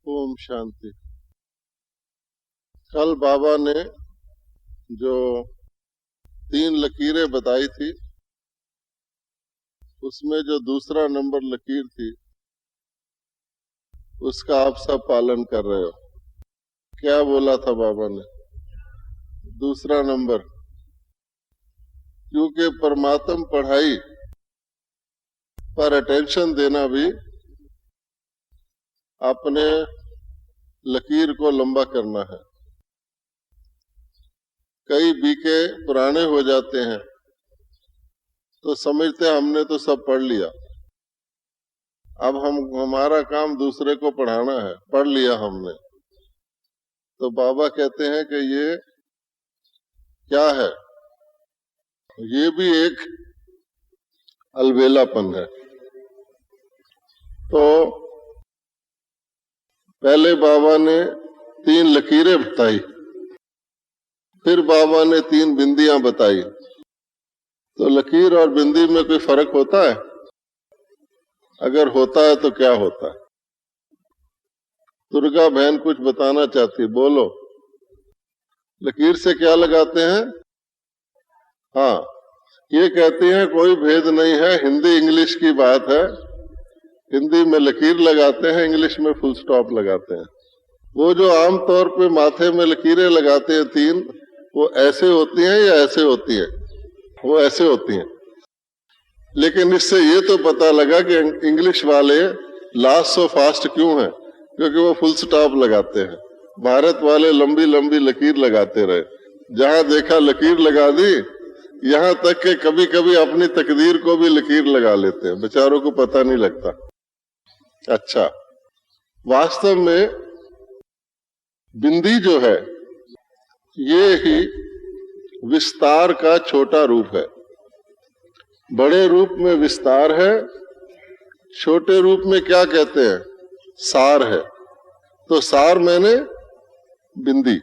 ओम शांति। कल बाबा ने जो 3 लकीरें बताई थी, उसमें जो दूसरा नंबर लकीर थी उसका आप सब पालन कर रहे हो। क्या बोला था बाबा ने? दूसरा नंबर, क्योंकि परमात्म पढ़ाई पर अटेंशन देना भी अपने लकीर को लंबा करना है। कई बीके पुराने हो जाते हैं तो समझते हमने तो सब पढ़ लिया, अब हमारा काम दूसरे को पढ़ाना है, पढ़ लिया हमने। तो बाबा कहते हैं कि ये क्या है? ये भी एक अलबेलापन है। तो पहले बाबा ने 3 लकीरें बताई, फिर बाबा ने 3 बिंदियां बताई। तो लकीर और बिंदी में कोई फर्क होता है? अगर होता है तो क्या होता है? दुर्गा बहन कुछ बताना चाहती, बोलो। लकीर से क्या लगाते हैं? हाँ, ये कहती हैं कोई भेद नहीं है, हिंदी इंग्लिश की बात है। हिंदी में लकीर लगाते हैं, इंग्लिश में फुल स्टॉप लगाते हैं। वो जो आम तौर पे माथे में लकीरें लगाते हैं 3, वो ऐसे होती हैं या ऐसे होती हैं? वो ऐसे होती हैं। लेकिन इससे ये तो पता लगा कि इंग्लिश वाले लास्ट सो फास्ट क्यों हैं, क्योंकि वो फुल स्टॉप लगाते हैं। भारत वाले लंबी लंबी लकीर लगाते रहे, जहां देखा लकीर लगा दी। यहां तक कि कभी कभी अपनी तकदीर को भी लकीर लगा लेते हैं, बेचारों को पता नहीं लगता। अच्छा, वास्तव में बिंदी जो है ये ही विस्तार का छोटा रूप है। बड़े रूप में विस्तार है, छोटे रूप में क्या कहते हैं? सार है। तो सार मैंने बिंदी।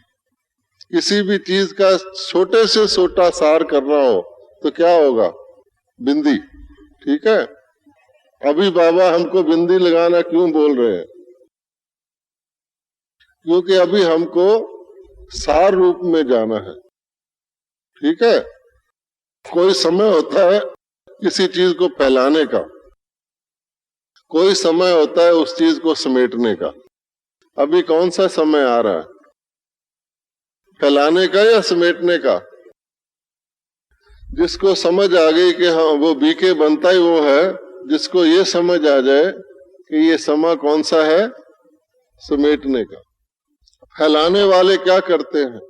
किसी भी चीज का छोटे से छोटा सार करना हो तो क्या होगा? बिंदी। ठीक है। अभी बाबा हमको बिंदी लगाना क्यों बोल रहे हैं? क्योंकि अभी हमको सार रूप में जाना है। ठीक है। कोई समय होता है किसी चीज को फैलाने का, कोई समय होता है उस चीज को समेटने का। अभी कौन सा समय आ रहा है? फैलाने का या समेटने का? जिसको समझ आ गई कि हाँ वो बीके बनता ही वो है, जिसको ये समझ आ जाए कि ये समय कौन सा है? समेटने का। फैलाने वाले क्या करते हैं?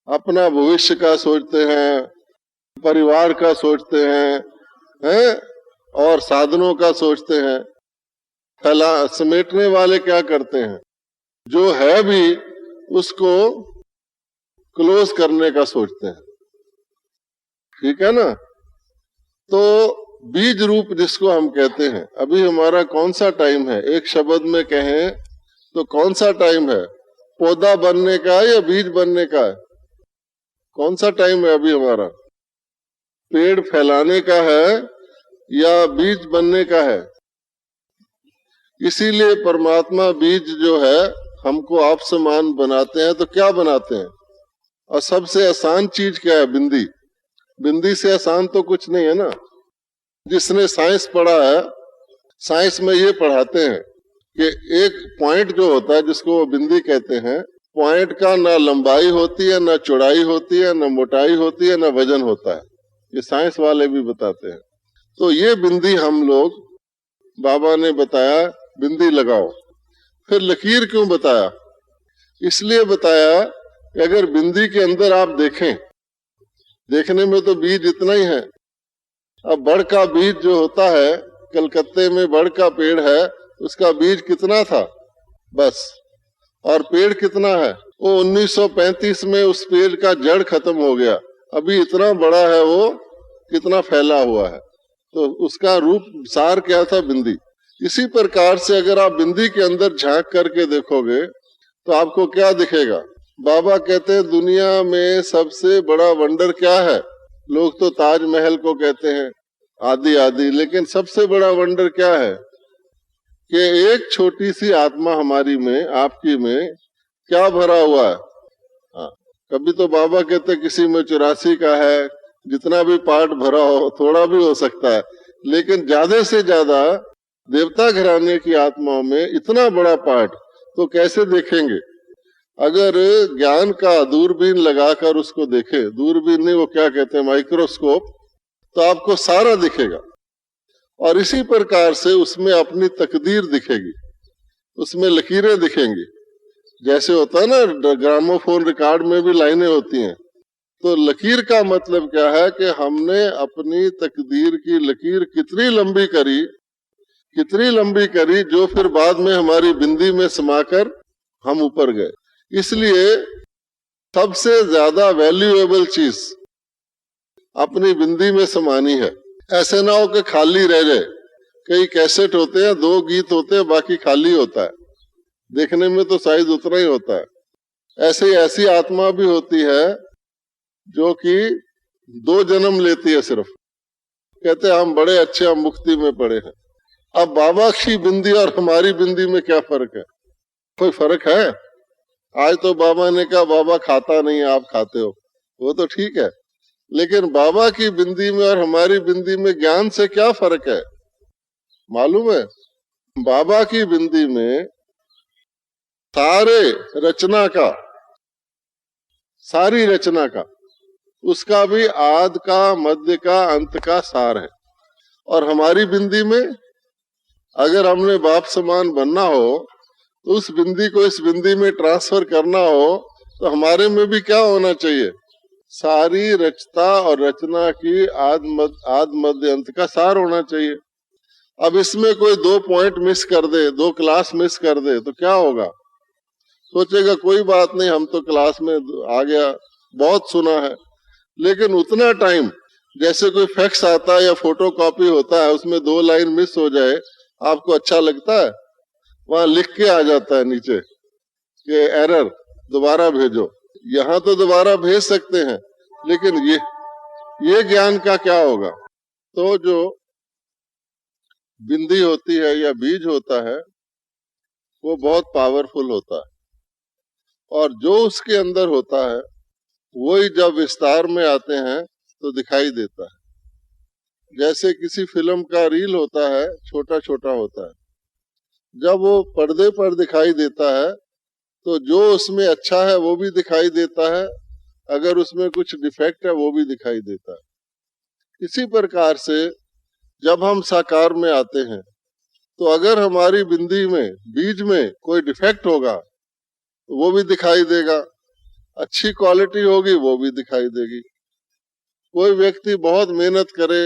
अपना भविष्य का सोचते हैं, परिवार का सोचते हैं, और साधनों का सोचते हैं। समेटने वाले क्या करते हैं? जो है भी उसको क्लोज करने का सोचते हैं। ठीक है ना? तो बीज रूप जिसको हम कहते हैं, अभी हमारा कौन सा टाइम है? एक शब्द में कहें तो कौन सा टाइम है? पौधा बनने का या बीज बनने का है? कौन सा टाइम है अभी हमारा? पेड़ फैलाने का है या बीज बनने का है? इसीलिए परमात्मा बीज जो है हमको आप समान बनाते हैं। तो क्या बनाते हैं? और सबसे आसान चीज क्या है? बिंदी। बिंदी से आसान तो कुछ नहीं है ना। जिसने साइंस पढ़ा है, साइंस में ये पढ़ाते हैं कि एक पॉइंट जो होता है जिसको वो बिंदी कहते हैं, पॉइंट का ना लंबाई होती है, ना चौड़ाई होती है, ना मोटाई होती है, ना वजन होता है। ये साइंस वाले भी बताते हैं। तो ये बिंदी हम लोग, बाबा ने बताया बिंदी लगाओ। फिर लकीर क्यों बताया? इसलिए बताया कि अगर बिंदी के अंदर आप देखें, देखने में तो बीज इतना ही है। अब बड़ का बीज जो होता है, कलकत्ते में बड़ का पेड़ है, उसका बीज कितना था? बस। और पेड़ कितना है? वो 1935 में उस पेड़ का जड़ खत्म हो गया। अभी इतना बड़ा है, वो कितना फैला हुआ है। तो उसका रूप सार क्या था? बिंदी। इसी प्रकार से अगर आप बिंदी के अंदर झांक करके देखोगे तो आपको क्या दिखेगा? बाबा कहते हैं दुनिया में सबसे बड़ा वंडर क्या है? लोग तो ताजमहल को कहते हैं आदि आदि, लेकिन सबसे बड़ा वंडर क्या है? कि एक छोटी सी आत्मा हमारी में, आपकी में क्या भरा हुआ है। हाँ, कभी तो बाबा कहते किसी में 84 का है, जितना भी पार्ट भरा हो, थोड़ा भी हो सकता है, लेकिन ज्यादा से ज्यादा देवता घराने की आत्माओं में इतना बड़ा पार्ट तो कैसे देखेंगे। अगर ज्ञान का दूरबीन लगाकर उसको देखे, दूरबीन नहीं, वो क्या कहते हैं, माइक्रोस्कोप, तो आपको सारा दिखेगा। और इसी प्रकार से उसमें अपनी तकदीर दिखेगी, उसमें लकीरें दिखेंगी। जैसे होता है ना ग्रामोफोन रिकॉर्ड में भी लाइनें होती हैं, तो लकीर का मतलब क्या है कि हमने अपनी तकदीर की लकीर कितनी लंबी करी जो फिर बाद में हमारी बिंदी में समाकर हम ऊपर गए। इसलिए सबसे ज्यादा वैल्यूएबल चीज अपनी बिंदी में समानी है। ऐसे ना हो कि खाली रह जाए। कई कैसेट होते हैं, 2 गीत होते हैं, बाकी खाली होता है, देखने में तो साइज उतना ही होता है। ऐसी आत्मा भी होती है जो कि 2 जन्म लेती है सिर्फ, कहते हैं हम बड़े अच्छे, हम मुक्ति में पड़े हैं। अब बाबा की बिंदी और हमारी बिंदी में क्या फर्क है? कोई फर्क है? आज तो बाबा ने कहा बाबा खाता नहीं, आप खाते हो, वो तो ठीक है, लेकिन बाबा की बिंदी में और हमारी बिंदी में ज्ञान से क्या फर्क है मालूम है? बाबा की बिंदी में सारी रचना का उसका भी आद का, मध्य का, अंत का सार है। और हमारी बिंदी में अगर हमने बाप समान बनना हो तो उस बिंदी को इस बिंदी में ट्रांसफर करना हो तो हमारे में भी क्या होना चाहिए? सारी रचता और रचना की आद मध्य अंत का सार होना चाहिए। अब इसमें कोई 2 पॉइंट मिस कर दे, 2 क्लास मिस कर दे तो क्या होगा? सोचेगा कोई बात नहीं, हम तो क्लास में आ गया, बहुत सुना है। लेकिन उतना टाइम, जैसे कोई फैक्स आता है या फोटो कॉपी होता है, उसमें 2 लाइन मिस हो जाए, आपको अच्छा लगता है? वहां लिख के आ जाता है नीचे कि एरर, दोबारा भेजो। यहाँ तो दोबारा भेज सकते हैं, लेकिन ये ज्ञान का क्या होगा? तो जो बिंदी होती है या बीज होता है वो बहुत पावरफुल होता है, और जो उसके अंदर होता है वही जब विस्तार में आते हैं तो दिखाई देता है। जैसे किसी फिल्म का रील होता है, छोटा छोटा होता है, जब वो पर्दे पर दिखाई देता है तो जो उसमें अच्छा है वो भी दिखाई देता है, अगर उसमें कुछ डिफेक्ट है वो भी दिखाई देता है। इसी प्रकार से जब हम साकार में आते हैं तो अगर हमारी बिंदी में, बीज में कोई डिफेक्ट होगा तो वो भी दिखाई देगा, अच्छी क्वालिटी होगी वो भी दिखाई देगी। कोई व्यक्ति बहुत मेहनत करे,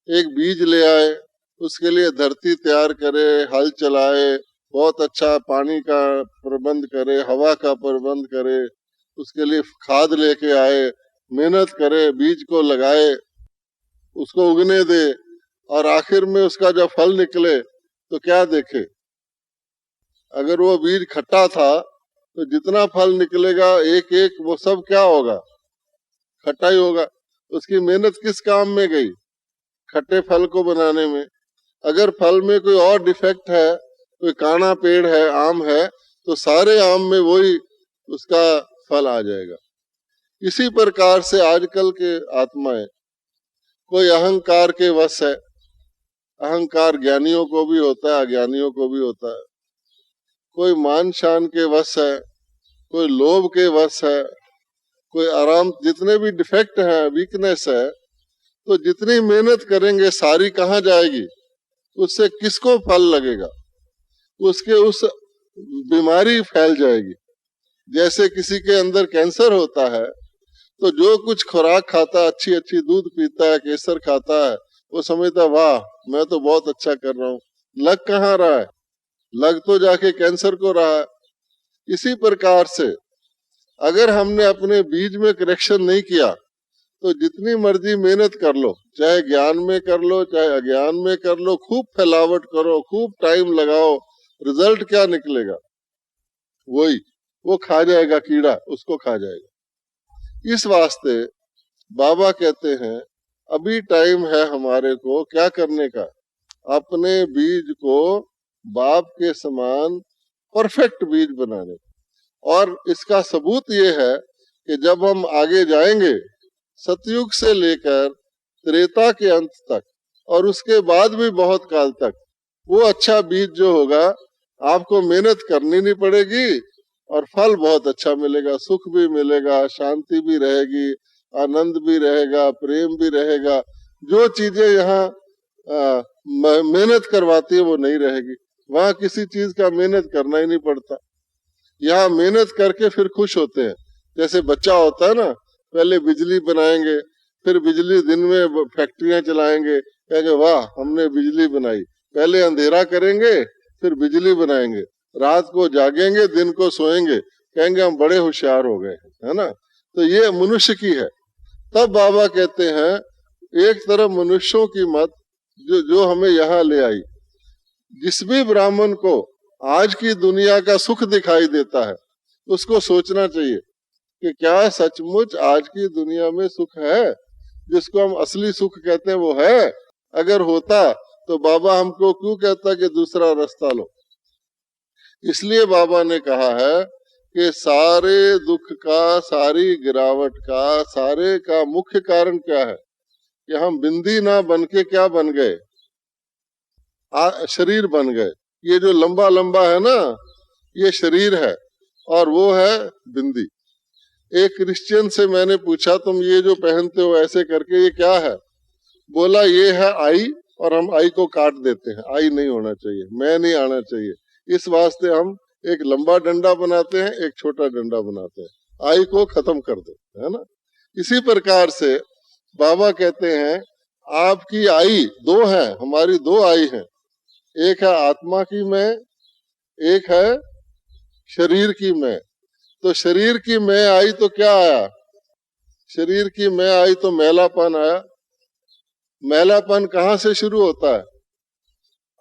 एक बीज ले आए, उसके लिए धरती तैयार करे, हल चलाए, बहुत अच्छा पानी का प्रबंध करे, हवा का प्रबंध करे, उसके लिए खाद लेके आए, मेहनत करे, बीज को लगाए, उसको उगने दे, और आखिर में उसका जब फल निकले तो क्या देखे? अगर वो बीज खट्टा था तो जितना फल निकलेगा एक एक, वो सब क्या होगा? खट्टा ही होगा। उसकी मेहनत किस काम में गई? खट्टे फल को बनाने में। अगर फल में कोई और डिफेक्ट है, कोई काना पेड़ है, आम है, तो सारे आम में वही उसका फल आ जाएगा। इसी प्रकार से आजकल के आत्माएं, कोई अहंकार के वश है, अहंकार ज्ञानियों को भी होता है, अज्ञानियों को भी होता है। कोई मान शान के वश है, कोई लोभ के वश है, कोई आराम, जितने भी डिफेक्ट है, वीकनेस है, तो जितनी मेहनत करेंगे सारी कहाँ जाएगी? उससे किसको फल लगेगा? उसके उस बीमारी फैल जाएगी। जैसे किसी के अंदर कैंसर होता है तो जो कुछ खुराक खाता है, अच्छी अच्छी दूध पीता है, केसर खाता है, वो समझता वाह मैं तो बहुत अच्छा कर रहा हूँ। लग कहाँ रहा है? लग तो जाके कैंसर को रहा है। इसी प्रकार से अगर हमने अपने बीज में करेक्शन नहीं किया तो जितनी मर्जी मेहनत कर लो, चाहे ज्ञान में कर लो चाहे अज्ञान में कर लो, खूब फैलावट करो, खूब टाइम लगाओ, रिजल्ट क्या निकलेगा? वही वो खा जाएगा, कीड़ा उसको खा जाएगा। इस वास्ते बाबा कहते हैं अभी टाइम है हमारे को क्या करने का? अपने बीज को बाप के समान परफेक्ट बीज बनाने। और इसका सबूत ये है कि जब हम आगे जाएंगे सतयुग से लेकर त्रेता के अंत तक और उसके बाद भी बहुत काल तक, वो अच्छा बीज जो होगा आपको मेहनत करनी नहीं पड़ेगी और फल बहुत अच्छा मिलेगा, सुख भी मिलेगा, शांति भी रहेगी, आनंद भी रहेगा, प्रेम भी रहेगा। जो चीजें यहाँ मेहनत करवाती है वो नहीं रहेगी। वहां किसी चीज का मेहनत करना ही नहीं पड़ता। यहाँ मेहनत करके फिर खुश होते हैं। जैसे बच्चा होता है ना, पहले बिजली बनाएंगे, फिर बिजली दिन में फैक्ट्रियां चलाएंगे, कहेंगे वाह हमने बिजली बनाई। पहले अंधेरा करेंगे फिर बिजली बनाएंगे, रात को जागेंगे दिन को सोएंगे, कहेंगे हम बड़े होशियार हो गए, है ना। तो ये मनुष्य की है। तब बाबा कहते हैं एक तरफ मनुष्यों की मत जो हमें यहाँ ले आई। जिस भी ब्राह्मण को आज की दुनिया का सुख दिखाई देता है उसको सोचना चाहिए कि क्या सचमुच आज की दुनिया में सुख है, जिसको हम असली सुख कहते हैं वो है। अगर होता तो बाबा हमको क्यों कहता कि दूसरा रास्ता लो। इसलिए बाबा ने कहा है कि सारे दुख का, सारी गिरावट का, सारे का मुख्य कारण क्या है कि हम बिंदी ना बन के क्या बन गए, शरीर बन गए। ये जो लंबा लंबा है ना ये शरीर है और वो है बिंदी। एक क्रिश्चियन से मैंने पूछा तुम ये जो पहनते हो ऐसे करके ये क्या है? बोला ये है आई और हम आई को काट देते हैं। आई नहीं होना चाहिए, मैं नहीं आना चाहिए, इस वास्ते हम एक लंबा डंडा बनाते हैं, एक छोटा डंडा बनाते हैं, आई को खत्म कर देते, है ना। इसी प्रकार से बाबा कहते हैं आपकी आई दो है, हमारी दो आई है, एक है आत्मा की मैं, एक है शरीर की मैं। तो शरीर की मैं आई तो क्या आया? शरीर की मैं आई तो मैलापन आया। मैलापन कहाँ से शुरू होता है?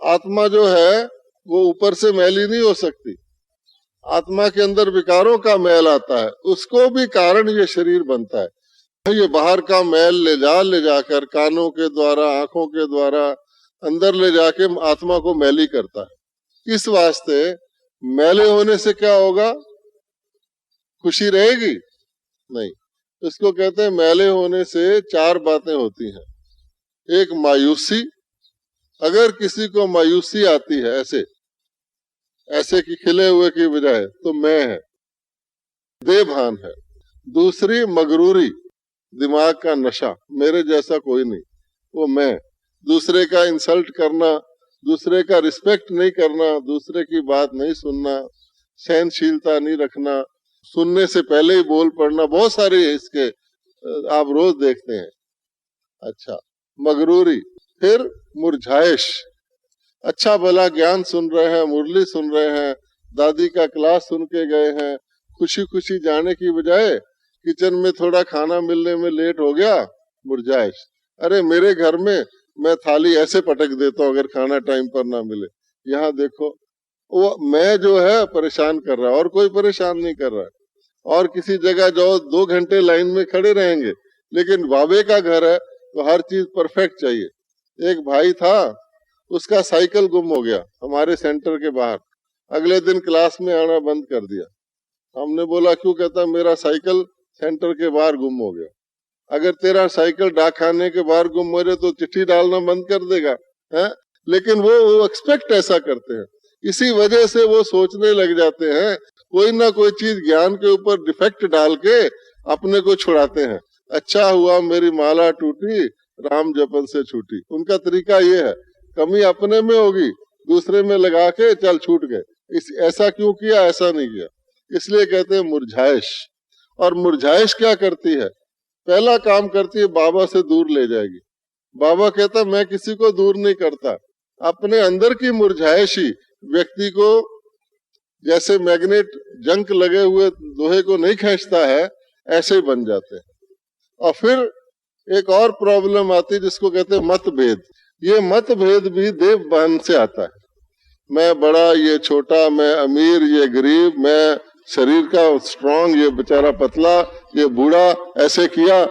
आत्मा जो है वो ऊपर से मैली नहीं हो सकती, आत्मा के अंदर विकारों का मैल आता है, उसको भी कारण ये शरीर बनता है। ये बाहर का मैल ले जाकर कानों के द्वारा, आंखों के द्वारा अंदर ले जाके आत्मा को मैली करता है। इस वास्ते मैले होने से क्या होगा? खुशी रहेगी? नहीं। इसको कहते हैं मैले होने से चार बातें होती हैं। एक मायूसी, अगर किसी को मायूसी आती है ऐसे ऐसे कि खिले हुए की बजाय, तो मैं है, देह भान है। दूसरी मगरूरी, दिमाग का नशा, मेरे जैसा कोई नहीं, वो मैं। दूसरे का इंसल्ट करना, दूसरे का रिस्पेक्ट नहीं करना, दूसरे की बात नहीं सुनना, सहनशीलता नहीं रखना, सुनने से पहले ही बोल पड़ना, बहुत सारे इसके आप रोज देखते हैं। अच्छा, मगरूरी। फिर मुरझाइश, अच्छा भला ज्ञान सुन रहे हैं, मुरली सुन रहे हैं, दादी का क्लास सुन के गए हैं, खुशी खुशी जाने की बजाय किचन में थोड़ा खाना मिलने में लेट हो गया, मुरझाइश। अरे मेरे घर में मैं थाली ऐसे पटक देता हूँ अगर खाना टाइम पर ना मिले। यहाँ देखो, वो मैं जो है परेशान कर रहा है और कोई परेशान नहीं कर रहा है। और किसी जगह जाओ 2 घंटे लाइन में खड़े रहेंगे, लेकिन बाबे का घर है तो हर चीज परफेक्ट चाहिए। एक भाई था, उसका साइकिल गुम हो गया हमारे सेंटर के बाहर, अगले दिन क्लास में आना बंद कर दिया। हमने बोला क्यों? कहता मेरा साइकिल सेंटर के बाहर गुम हो गया। अगर तेरा साइकिल डाक खाने के बाहर गुम हो जाए तो चिट्ठी डालना बंद कर देगा, है? लेकिन वो एक्सपेक्ट ऐसा करते हैं। इसी वजह से वो सोचने लग जाते हैं, कोई ना कोई चीज ज्ञान के ऊपर डिफेक्ट डाल के अपने को छुड़ाते हैं। अच्छा हुआ मेरी माला टूटी, राम जपन से छूटी। उनका तरीका ये है, कमी अपने में होगी, दूसरे में लगा के चल छूट गए। ऐसा क्यों किया, ऐसा नहीं किया। इसलिए कहते हैं मुरझाइश। और मुरझाइश क्या करती है? पहला काम करती है, बाबा से दूर ले जाएगी। बाबा कहता मैं किसी को दूर नहीं करता, अपने अंदर की मुरझाइश ही व्यक्ति को, जैसे मैग्नेट जंक लगे हुए लोहे को नहीं खींचता है, ऐसे ही बन जाते हैं। और फिर एक और प्रॉब्लम आती है जिसको कहते हैं मतभेद। ये मतभेद भी देव भान से आता है। मैं बड़ा, ये छोटा, मैं अमीर, ये गरीब, मैं शरीर का स्ट्रांग, ये बेचारा पतला, ये बूढ़ा, ऐसे किया,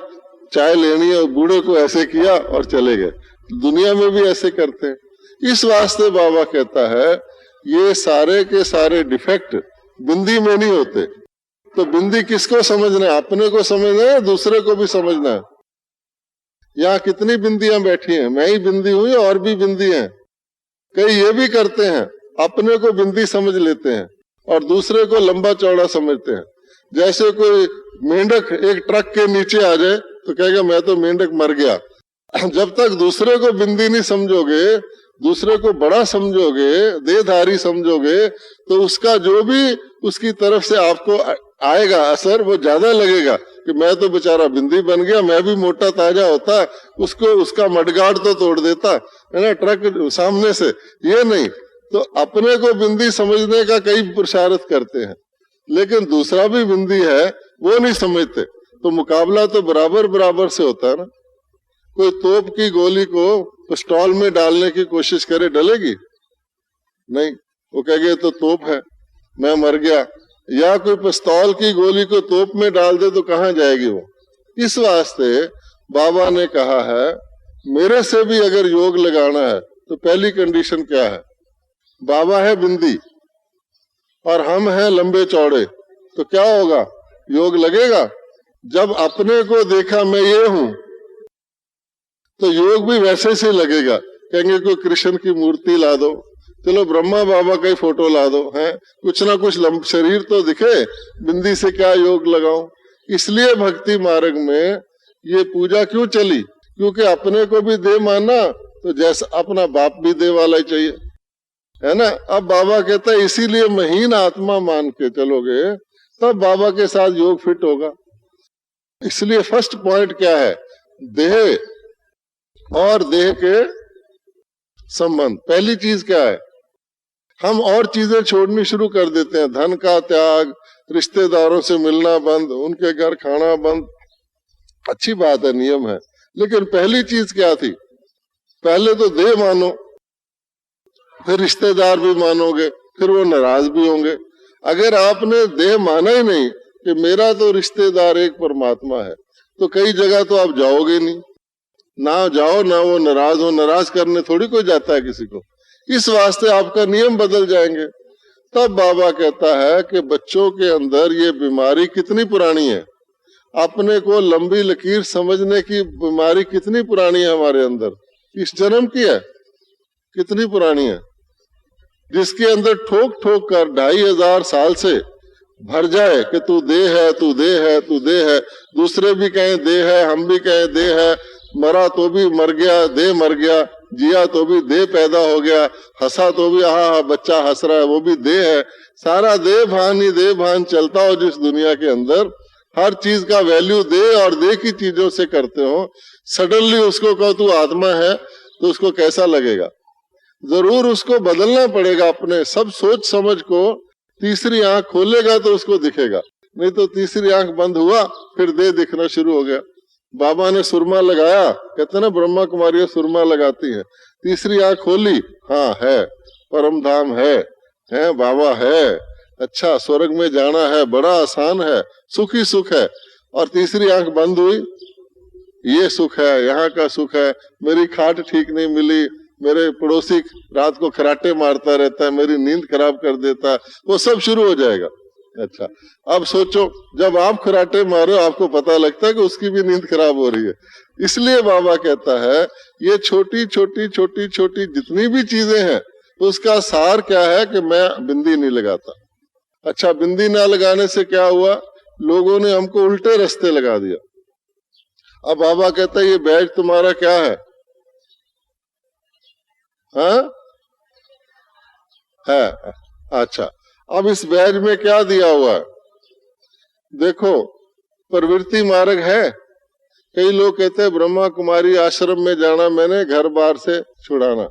चाय लेनी है बूढ़े को ऐसे किया और चले गए। दुनिया में भी ऐसे करते हैं। इस वास्ते बाबा कहता है ये सारे के सारे डिफेक्ट बिंदी में नहीं होते। तो बिंदी किसको समझना है? अपने को समझना है, दूसरे को भी समझना है। यहाँ कितनी बिंदियां बैठी हैं, मैं ही बिंदी हूं या और भी बिंदी हैं? कई ये भी करते हैं, अपने को बिंदी समझ लेते हैं और दूसरे को लंबा चौड़ा समझते हैं। जैसे कोई मेंढक एक ट्रक के नीचे आ जाए तो कहेगा मैं तो मेंढक मर गया। जब तक दूसरे को बिंदी नहीं समझोगे, दूसरे को बड़ा समझोगे, देहधारी समझोगे, तो उसका जो भी उसकी तरफ से आपको आएगा असर वो ज्यादा लगेगा कि मैं तो बेचारा बिंदी बन गया, मैं भी मोटा ताजा होता, उसको उसका मडगाड़ तो तोड़ देता है ना ट्रक सामने से। ये नहीं, तो अपने को बिंदी समझने का कई पुरुषार्थ करते हैं, लेकिन दूसरा भी बिंदी है वो नहीं समझते। तो मुकाबला तो बराबर बराबर से होता है ना। कोई तोप की गोली को स्टॉल में डालने की कोशिश करे, डलेगी नहीं, वो कहेगा तो तोप है, मैं मर गया। या कोई पिस्तौल की गोली को तोप में डाल दे तो कहां जाएगी वो। इस वास्ते बाबा ने कहा है मेरे से भी अगर योग लगाना है तो पहली कंडीशन क्या है? बाबा है बिंदी और हम हैं लंबे चौड़े, तो क्या होगा? योग लगेगा। जब अपने को देखा मैं ये हूं तो योग भी वैसे से लगेगा। कहेंगे कोई कृष्ण की मूर्ति ला दो, चलो ब्रह्मा बाबा का ही फोटो ला दो, है कुछ ना कुछ शरीर तो दिखे, बिंदी से क्या योग लगाऊं। इसलिए भक्ति मार्ग में ये पूजा क्यों चली? क्योंकि अपने को भी देह माना तो जैसा अपना बाप भी देह वाला ही चाहिए, है ना। अब बाबा कहता है इसीलिए महीन आत्मा मान के चलोगे तब बाबा के साथ योग फिट होगा। इसलिए फर्स्ट पॉइंट क्या है? देह और देह के संबंध। पहली चीज क्या है? हम और चीजें छोड़नी शुरू कर देते हैं, धन का त्याग, रिश्तेदारों से मिलना बंद, उनके घर खाना बंद। अच्छी बात है, नियम है, लेकिन पहली चीज क्या थी? पहले तो देह मानो, फिर रिश्तेदार भी मानोगे, फिर वो नाराज भी होंगे। अगर आपने देह माना ही नहीं कि मेरा तो रिश्तेदार एक परमात्मा है, तो कई जगह तो आप जाओगे नहीं, ना जाओ ना वो नाराज हो। नाराज करने थोड़ी कोई जाता है किसी को। इस वास्ते आपका नियम बदल जाएंगे। तब बाबा कहता है कि बच्चों के अंदर ये बीमारी कितनी पुरानी है, अपने को लंबी लकीर समझने की बीमारी कितनी पुरानी है हमारे अंदर, इस जन्म की है, कितनी पुरानी है, जिसके अंदर ठोक ठोक कर 2500 साल से भर जाए कि तू देह है, तू देह है, तू देह है। दूसरे भी कहें देह है, हम भी कहें देह है, मरा तो भी मर गया, देह मर गया, जिया तो भी देह पैदा हो गया, हंसा तो भी हा बच्चा हंस रहा है, वो भी देह है। सारा देह भान ही देह भान चलता हो जिस दुनिया के अंदर, हर चीज का वैल्यू देह और देह की चीजों से करते हो। सडनली उसको कहो तू आत्मा है तो उसको कैसा लगेगा? जरूर उसको बदलना पड़ेगा अपने सब सोच समझ को। तीसरी आंख खोलेगा तो उसको दिखेगा, नहीं तो तीसरी आंख बंद हुआ फिर देह दिखना शुरू हो गया। बाबा ने सुरमा लगाया, कहते ना ब्रह्मा कुमारियां सुरमा लगाती है, तीसरी आंख खोली, हाँ है, परम धाम है बाबा है, अच्छा स्वर्ग में जाना है, बड़ा आसान है, सुख ही सुख है। और तीसरी आंख बंद हुई, ये सुख है, यहाँ का सुख है, मेरी खाट ठीक नहीं मिली, मेरे पड़ोसी रात को खराटे मारता रहता है, मेरी नींद खराब कर देता है, वो सब शुरू हो जाएगा। अच्छा अब सोचो, जब आप खराटे मारो आपको पता लगता है कि उसकी भी नींद खराब हो रही है। इसलिए बाबा कहता है ये छोटी छोटी छोटी छोटी जितनी भी चीजें हैं उसका सार क्या है कि मैं बिंदी नहीं लगाता। अच्छा बिंदी ना लगाने से क्या हुआ? लोगों ने हमको उल्टे रास्ते लगा दिया। अब बाबा कहता है ये बैज तुम्हारा क्या है? हाँ है, अच्छा अब इस बैज में क्या दिया हुआ है? देखो प्रवृत्ति मार्ग है। कई लोग कहते हैं ब्रह्मा कुमारी आश्रम में जाना मैंने घर बार से छुड़ाना,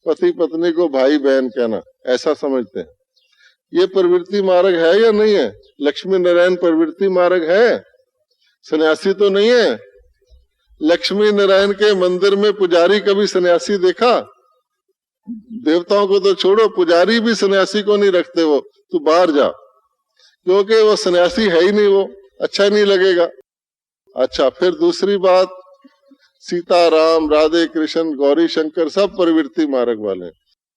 पति पत्नी को भाई बहन कहना, ऐसा समझते हैं। ये प्रवृत्ति मार्ग है या नहीं है? लक्ष्मी नारायण प्रवृत्ति मार्ग है, सन्यासी तो नहीं है। लक्ष्मी नारायण के मंदिर में पुजारी कभी सन्यासी देखा? देवताओं को तो छोड़ो, पुजारी भी सन्यासी को नहीं रखते। वो तू बाहर जा, क्योंकि वो सन्यासी है ही नहीं, वो अच्छा नहीं लगेगा। अच्छा फिर दूसरी बात, सीता राम राधे कृष्ण गौरी शंकर सब प्रवृत्ति मार्ग वाले।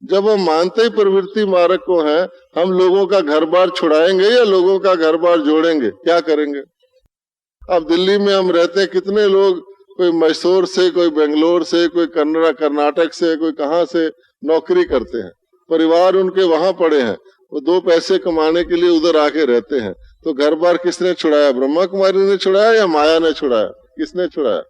जब हम मानते ही प्रवृत्ति मारक को हैं, हम लोगों का घर बार छुड़ाएंगे या लोगों का घर बार जोड़ेंगे? क्या करेंगे? अब दिल्ली में हम रहते हैं, कितने लोग, कोई मैसूर से, कोई बेंगलोर से, कोई कर्नाटक से, कोई कहाँ से नौकरी करते हैं, परिवार उनके वहां पड़े हैं, वो 2 पैसे कमाने के लिए उधर आके रहते हैं। तो घर बार किसने छुड़ाया? ब्रह्मा कुमारी ने छुड़ाया या माया ने छुड़ाया? किसने छुड़ाया?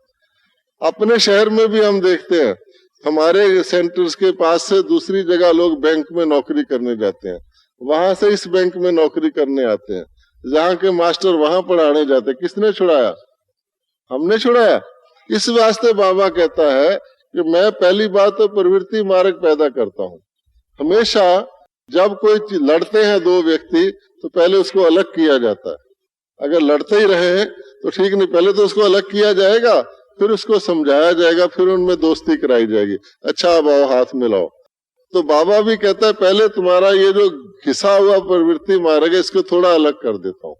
अपने शहर में भी हम देखते हैं, हमारे सेंटर्स के पास से दूसरी जगह लोग बैंक में नौकरी करने जाते हैं, वहां से इस बैंक में नौकरी करने आते हैं, जहाँ के मास्टर वहां पढ़ाने जाते हैं। किसने छुड़ाया? हमने छुड़ाया। इस वास्ते बाबा कहता है कि मैं पहली बात तो प्रवृत्ति मार्ग पैदा करता हूँ। हमेशा जब कोई लड़ते हैं 2 व्यक्ति, तो पहले उसको अलग किया जाता है। अगर लड़ते ही रहे तो ठीक नहीं, पहले तो उसको अलग किया जाएगा, फिर उसको समझाया जाएगा, फिर उनमें दोस्ती कराई जाएगी। अच्छा अब आओ हाथ मिलाओ। तो बाबा भी कहता है पहले तुम्हारा ये जो घिसा हुआ प्रवृत्ति मार्ग है, इसको थोड़ा अलग कर देता हूँ,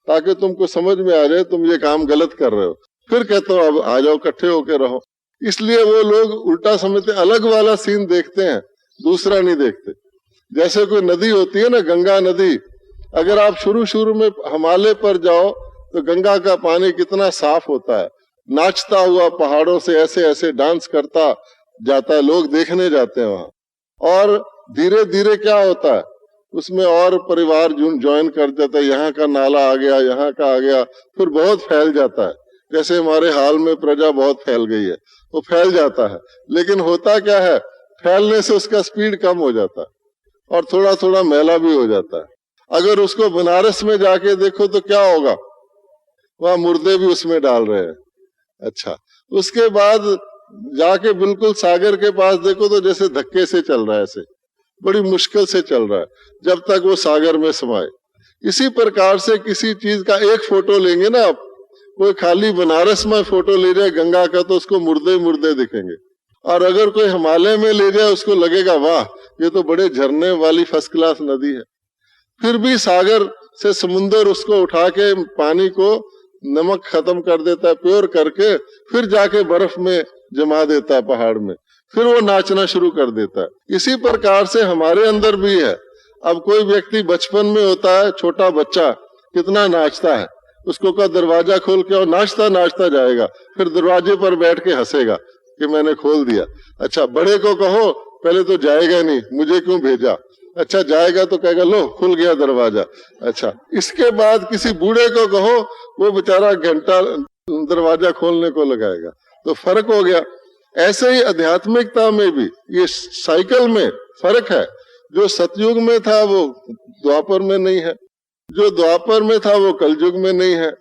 ताकि तुमको समझ में आ जाए तुम ये काम गलत कर रहे हो। फिर कहता हूँ अब आ जाओ, इकट्ठे होके रहो। इसलिए वो लोग उल्टा समझते, अलग वाला सीन देखते हैं, दूसरा नहीं देखते। जैसे कोई नदी होती है ना, गंगा नदी, अगर आप शुरू में हिमालय पर जाओ तो गंगा का पानी कितना साफ होता है, नाचता हुआ पहाड़ों से ऐसे ऐसे डांस करता जाता है, लोग देखने जाते हैं वहां। और धीरे धीरे क्या होता है, उसमें और परिवार ज्वाइन कर जाता है, यहाँ का नाला आ गया, यहाँ का आ गया, फिर बहुत फैल जाता है। जैसे हमारे हाल में प्रजा बहुत फैल गई है, वो फैल जाता है। लेकिन होता क्या है, फैलने से उसका स्पीड कम हो जाता है और थोड़ा थोड़ा मैला भी हो जाता है। अगर उसको बनारस में जाके देखो तो क्या होगा, वहां मुर्दे भी उसमें डाल रहे हैं। अच्छा, उसके बाद जाके बिल्कुल सागर के पास देखो तो जैसे धक्के से चल रहा है, ऐसे बड़ी मुश्किल से चल रहा है, जब तक वो सागर में समाए। इसी प्रकार से किसी चीज का एक फोटो लेंगे ना आप, कोई खाली बनारस में फोटो ले जाए गंगा का तो उसको मुर्दे मुर्दे दिखेंगे, और अगर कोई हिमालय में ले जाए उसको लगेगा वाह ये तो बड़े झरने वाली फर्स्ट क्लास नदी है। फिर भी सागर से समुंदर उसको उठा के पानी को नमक खत्म कर देता है, प्योर करके फिर जाके बर्फ में जमा देता है पहाड़ में, फिर वो नाचना शुरू कर देता है। इसी प्रकार से हमारे अंदर भी है। अब कोई व्यक्ति बचपन में होता है, छोटा बच्चा कितना नाचता है, उसको का दरवाजा खोल के और नाचता नाचता जाएगा, फिर दरवाजे पर बैठ के हंसेगा कि मैंने खोल दिया। अच्छा, बड़े को कहो पहले तो जाएगा नहीं, मुझे क्यों भेजा। अच्छा, जाएगा तो कहेगा लो खुल गया दरवाजा। अच्छा, इसके बाद किसी बूढ़े को कहो, वो बेचारा घंटा दरवाजा खोलने को लगाएगा। तो फर्क हो गया। ऐसे ही आध्यात्मिकता में भी ये साइकिल में फर्क है। जो सतयुग में था वो द्वापर में नहीं है, जो द्वापर में था वो कलयुग में नहीं है,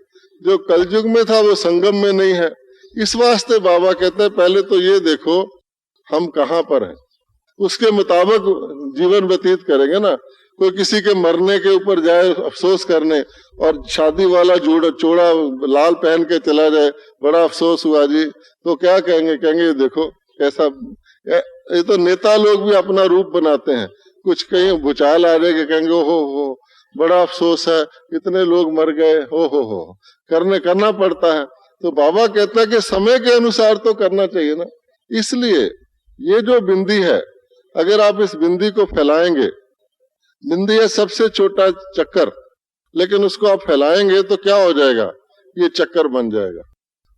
जो कलयुग में था वो संगम में नहीं है। इस वास्ते बाबा कहते हैं पहले तो ये देखो हम कहाँ पर हैं, उसके मुताबिक जीवन व्यतीत करेंगे ना। कोई किसी के मरने के ऊपर जाए अफसोस करने और शादी वाला चोड़ा लाल पहन के चला जाए, बड़ा अफसोस हुआ जी, तो क्या कहेंगे, कहेंगे देखो कैसा। ये तो नेता लोग भी अपना रूप बनाते हैं, कुछ कहीं भूचाल आ जाएगा कहेंगे हो बड़ा अफसोस है, इतने लोग मर गए, हो करना पड़ता है। तो बाबा कहता है कि समय के अनुसार तो करना चाहिए ना। इसलिए ये जो बिंदी है, अगर आप इस बिंदी को फैलाएंगे, बिंदी है सबसे छोटा चक्कर, लेकिन उसको आप फैलाएंगे तो क्या हो जाएगा, ये चक्कर बन जाएगा।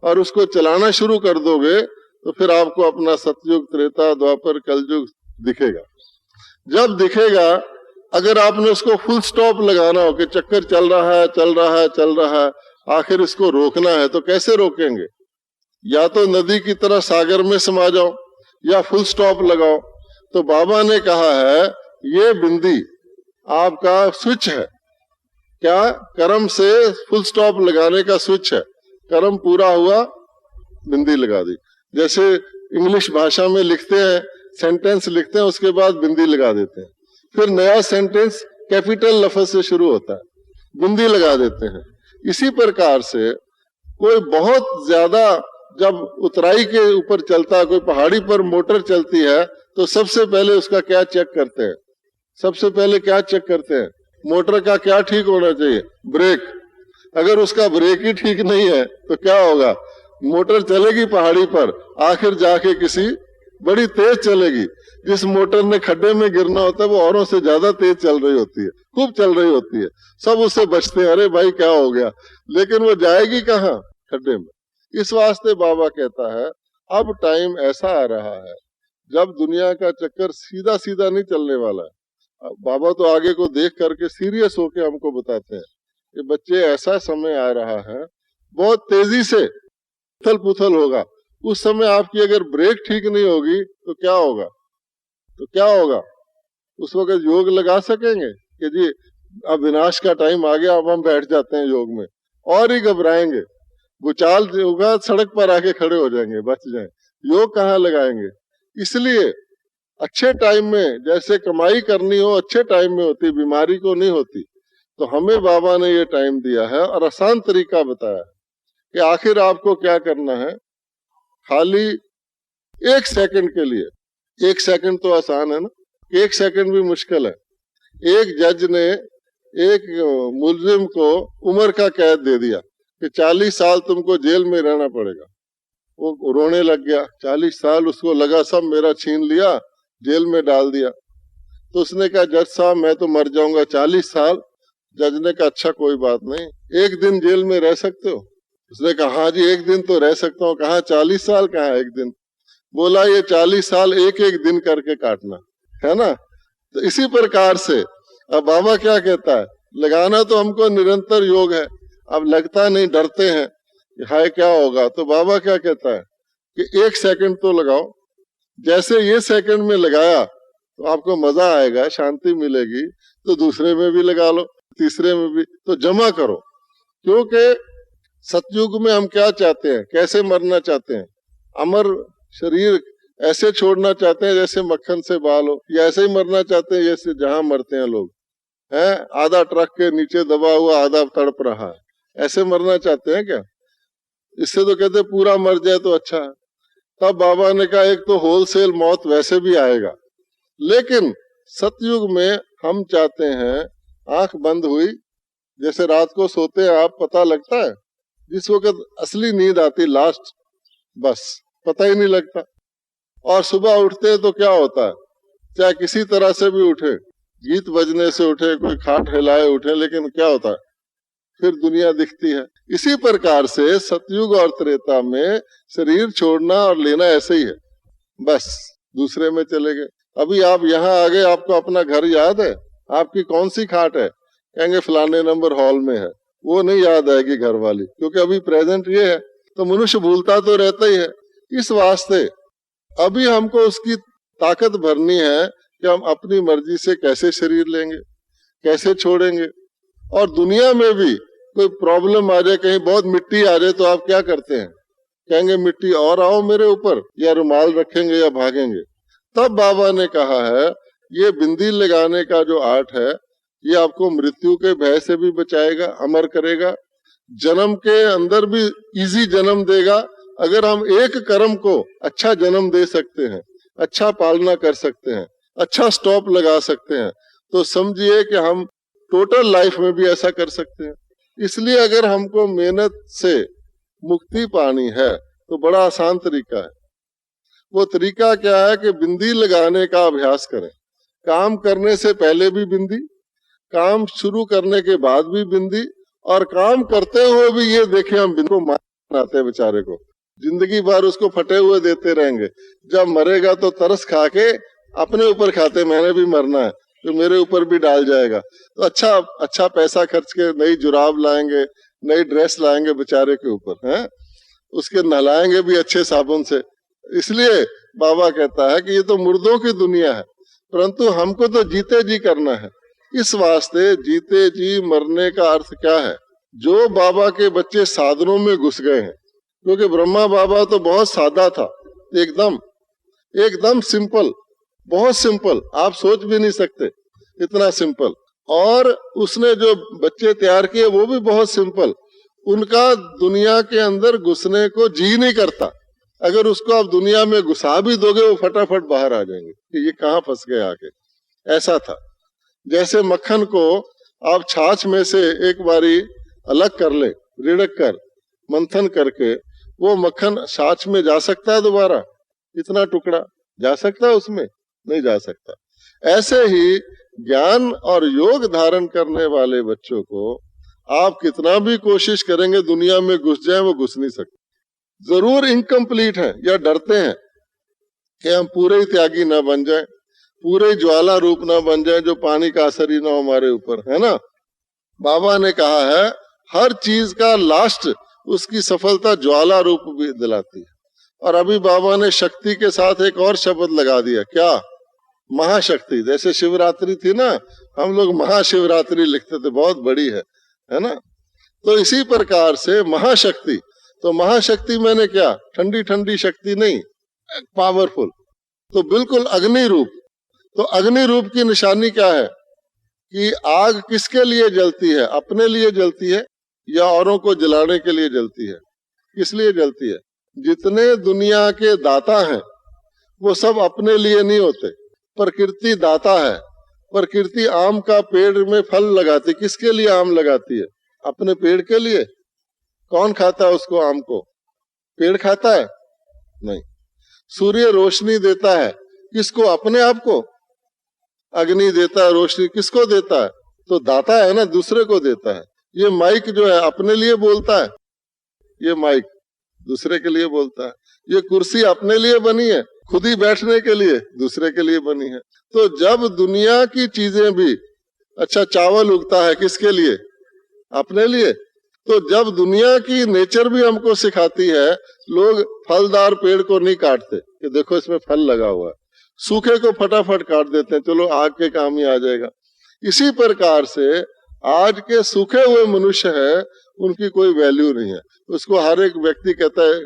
और उसको चलाना शुरू कर दोगे तो फिर आपको अपना सतयुग, त्रेता, द्वापर, कलयुग दिखेगा। जब दिखेगा, अगर आपने उसको फुल स्टॉप लगाना हो कि चक्कर चल रहा है, आखिर इसको रोकना है, तो कैसे रोकेंगे? या तो नदी की तरह सागर में समा जाओ या फुल स्टॉप लगाओ। तो बाबा ने कहा है ये बिंदी आपका स्विच है। क्या? कर्म से फुल स्टॉप लगाने का स्विच है। कर्म पूरा हुआ, बिंदी लगा दी। जैसे इंग्लिश भाषा में लिखते हैं, सेंटेंस लिखते हैं, उसके बाद बिंदी लगा देते हैं, फिर नया सेंटेंस कैपिटल लफ्ज से शुरू होता है, बिंदी लगा देते हैं। इसी प्रकार से कोई बहुत ज्यादा जब उतराई के ऊपर चलता है, कोई पहाड़ी पर मोटर चलती है, तो सबसे पहले उसका क्या चेक करते हैं? सबसे पहले क्या चेक करते हैं? मोटर का क्या ठीक होना चाहिए? ब्रेक। अगर उसका ब्रेक ही ठीक नहीं है तो क्या होगा? मोटर चलेगी पहाड़ी पर, आखिर जाके किसी बड़ी तेज चलेगी। जिस मोटर ने खड्डे में गिरना होता है वो औरों से ज्यादा तेज चल रही होती है, खूब चल रही होती है, सब उससे बचते हैं, अरे भाई क्या हो गया, लेकिन वो जाएगी कहाँ, खड्डे में। इस वास्ते बाबा कहता है अब टाइम ऐसा आ रहा है जब दुनिया का चक्कर सीधा सीधा नहीं चलने वाला है। बाबा तो आगे को देख करके सीरियस होके हमको बताते हैं कि बच्चे ऐसा समय आ रहा है बहुत तेजी से उथल पुथल होगा। उस समय आपकी अगर ब्रेक ठीक नहीं होगी तो क्या होगा, उस वक्त योग लगा सकेंगे कि जी अब विनाश का टाइम आ गया, अब हम बैठ जाते हैं योग में, और ही घबराएंगे, भूचाल होगा सड़क पर आके खड़े हो जाएंगे, बच जाएं, योग कहाँ लगाएंगे। इसलिए अच्छे टाइम में जैसे कमाई करनी हो अच्छे टाइम में होती, बीमारी को नहीं होती। तो हमें बाबा ने ये टाइम दिया है और आसान तरीका बताया है कि आखिर आपको क्या करना है। खाली 1 सेकंड के लिए, 1 सेकंड तो आसान है ना, 1 सेकंड भी मुश्किल है। एक जज ने एक मुलजिम को उम्र का कैद दे दिया कि 40 साल तुमको जेल में रहना पड़ेगा। वो रोने लग गया, 40 साल उसको लगा सब मेरा छीन लिया, जेल में डाल दिया। तो उसने कहा जज साहब मैं तो मर जाऊंगा, 40 साल। जज ने कहा अच्छा कोई बात नहीं, 1 दिन जेल में रह सकते हो। उसने कहा हाँ जी 1 दिन तो रह सकता हूँ। कहा 40 साल कहाँ 1 दिन। बोला ये 40 साल एक एक दिन करके काटना है ना। तो इसी प्रकार से अब बाबा क्या कहता है, लगाना तो हमको निरंतर योग है, अब लगता नहीं, डरते हैं हाय क्या होगा। तो बाबा क्या कहता है कि 1 सेकंड तो लगाओ। जैसे ये सेकंड में लगाया तो आपको मजा आएगा, शांति मिलेगी, तो दूसरे में भी लगा लो, तीसरे में भी, तो जमा करो। क्योंकि सतयुग में हम क्या चाहते हैं, कैसे मरना चाहते हैं, अमर शरीर ऐसे छोड़ना चाहते हैं जैसे मक्खन से बाल हो, या ऐसे ही मरना चाहते हैं जैसे जहां मरते हैं लोग हैं, आधा ट्रक के नीचे दबा हुआ आधा तड़प रहा है, ऐसे मरना चाहते हैं क्या। इससे तो कहते पूरा मर जाए तो अच्छा है। तब बाबा ने कहा एक तो होलसेल मौत वैसे भी आएगा, लेकिन सतयुग में हम चाहते हैं आंख बंद हुई, जैसे रात को सोते हैं आप, पता लगता है जिस वक्त असली नींद आती लास्ट, बस पता ही नहीं लगता। और सुबह उठते हैं तो क्या होता है, चाहे किसी तरह से भी उठे, गीत बजने से उठे, कोई खाट हिलाए उठे, लेकिन क्या होता है फिर दुनिया दिखती है। इसी प्रकार से सतयुग और त्रेता में शरीर छोड़ना और लेना ऐसे ही है, बस दूसरे में चले गए। अभी आप यहाँ आ गए, आपको अपना घर याद है, आपकी कौन सी खाट है, कहेंगे फलाने नंबर हॉल में है, वो नहीं याद आएगी घर वाली, क्योंकि अभी प्रेजेंट ये है। तो मनुष्य भूलता तो रहता ही है। इस वास्ते अभी हमको उसकी ताकत भरनी है कि हम अपनी मर्जी से कैसे शरीर लेंगे, कैसे छोड़ेंगे। और दुनिया में भी कोई प्रॉब्लम आ जाए, कहीं बहुत मिट्टी आ जाए, तो आप क्या करते हैं, कहेंगे मिट्टी और आओ मेरे ऊपर, या रुमाल रखेंगे या भागेंगे। तब बाबा ने कहा है ये बिंदी लगाने का जो आर्ट है, ये आपको मृत्यु के भय से भी बचाएगा, अमर करेगा, जन्म के अंदर भी इजी जन्म देगा। अगर हम एक कर्म को अच्छा जन्म दे सकते हैं, अच्छा पालना कर सकते हैं, अच्छा स्टॉप लगा सकते हैं, तो समझिए कि हम टोटल लाइफ में भी ऐसा कर सकते हैं। इसलिए अगर हमको मेहनत से मुक्ति पानी है तो बड़ा आसान तरीका है। वो तरीका क्या है कि बिंदी लगाने का अभ्यास करें। काम करने से पहले भी बिंदी, काम शुरू करने के बाद भी बिंदी, और काम करते हुए भी ये देखें हम बिंदी को मारते हैं बेचारे को, जिंदगी भर उसको फटे हुए देते रहेंगे। जब मरेगा तो तरस खा के अपने ऊपर खाते, मैंने भी मरना है तो मेरे ऊपर भी डाल जाएगा। तो अच्छा पैसा खर्च के नई जुराब लाएंगे, नई ड्रेस लाएंगे बेचारे के ऊपर, हैं, उसके नहलाएंगे भी अच्छे साबुन से। इसलिए बाबा कहता है कि ये तो मुर्दों की दुनिया है, परंतु हमको तो जीते जी करना है। इस वास्ते जीते जी मरने का अर्थ क्या है। जो बाबा के बच्चे साधनों में घुस गए हैं, क्योंकि ब्रह्मा बाबा तो बहुत सादा था, एकदम सिंपल, बहुत सिंपल, आप सोच भी नहीं सकते इतना सिंपल। और उसने जो बच्चे तैयार किए वो भी बहुत सिंपल। उनका दुनिया के अंदर घुसने को जी नहीं करता। अगर उसको आप दुनिया में घुसा भी दोगे वो फटाफट बाहर आ जाएंगे कि ये कहाँ फंस गए आके। ऐसा था जैसे मक्खन को आप छाछ में से एक बारी अलग कर ले, रिड़क कर, मंथन करके, वो मक्खन छाछ में जा सकता है दोबारा, इतना टुकड़ा जा सकता है उसमें, नहीं जा सकता। ऐसे ही ज्ञान और योग धारण करने वाले बच्चों को आप कितना भी कोशिश करेंगे दुनिया में घुस जाए, वो घुस नहीं सकते। जरूर इनकम्प्लीट है या डरते हैं कि हम पूरे ही त्यागी ना बन जाए, पूरे ही ज्वाला रूप ना बन जाए, जो पानी का असर ही ना हो हमारे ऊपर, है ना। बाबा ने कहा है हर चीज का लास्ट उसकी सफलता ज्वाला रूप भी दिलाती है। और अभी बाबा ने शक्ति के साथ एक और शब्द लगा दिया, क्या? महाशक्ति। जैसे शिवरात्रि थी ना, हम लोग महाशिवरात्रि लिखते थे, बहुत बड़ी है ना। तो इसी प्रकार से महाशक्ति, तो महाशक्ति मैंने क्या, ठंडी ठंडी शक्ति नहीं, पावरफुल, तो बिल्कुल अग्नि रूप। तो अग्नि रूप की निशानी क्या है कि आग किसके लिए जलती है? अपने लिए जलती है या औरों को जलाने के लिए जलती है? किस लिए जलती है? जितने दुनिया के दाता हैं वो सब अपने लिए नहीं होते, प्रकृति दाता है। प्रकृति आम का पेड़ में फल लगाती, किसके लिए आम लगाती है? अपने पेड़ के लिए। कौन खाता है उसको? आम को पेड़ खाता है? नहीं। सूर्य रोशनी देता है किसको? अपने आप को। अग्नि देता है रोशनी, किसको देता है? तो दाता है ना, दूसरे को देता है। ये माइक जो है अपने लिए बोलता है, ये माइक दूसरे के लिए बोलता है। ये कुर्सी अपने लिए बनी है, खुद ही बैठने के लिए, दूसरे के लिए बनी है। तो जब दुनिया की चीजें भी, अच्छा चावल उगता है किसके लिए? अपने लिए। तो जब दुनिया की नेचर भी हमको सिखाती है, लोग फलदार पेड़ को नहीं काटते कि देखो इसमें फल लगा हुआ है, सूखे को फटाफट काट देते हैं, चलो आग के काम ही आ जाएगा। इसी प्रकार से आज के सूखे हुए मनुष्य है, उनकी कोई वैल्यू नहीं है। उसको हर एक व्यक्ति कहता है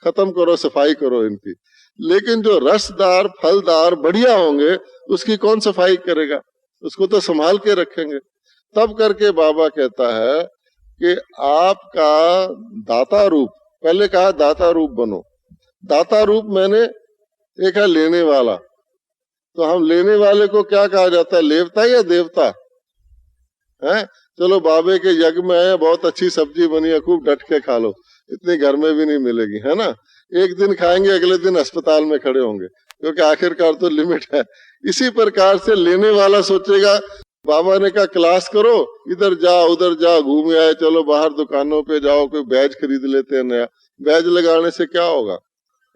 खत्म करो, सफाई करो इनकी। लेकिन जो रसदार फलदार बढ़िया होंगे उसकी कौन सफाई करेगा? उसको तो संभाल के रखेंगे। तब करके बाबा कहता है कि आपका दाता रूप, पहले कहा दाता रूप बनो। दाता रूप मैंने एक है लेने वाला। तो हम लेने वाले को क्या कहा जाता है? लेवता या देवता है? चलो बाबे के यज्ञ में आए, बहुत अच्छी सब्जी बनी है, खूब डट के खा लो, इतनी घर में भी नहीं मिलेगी, है ना। एक दिन खाएंगे, अगले दिन अस्पताल में खड़े होंगे, क्योंकि आखिरकार तो लिमिट है। इसी प्रकार से लेने वाला सोचेगा, बाबा ने कहा क्लास करो, इधर जाओ उधर जाओ, घूम आए, चलो बाहर दुकानों पे जाओ, कोई बैज खरीद लेते हैं नया। बैज लगाने से क्या होगा?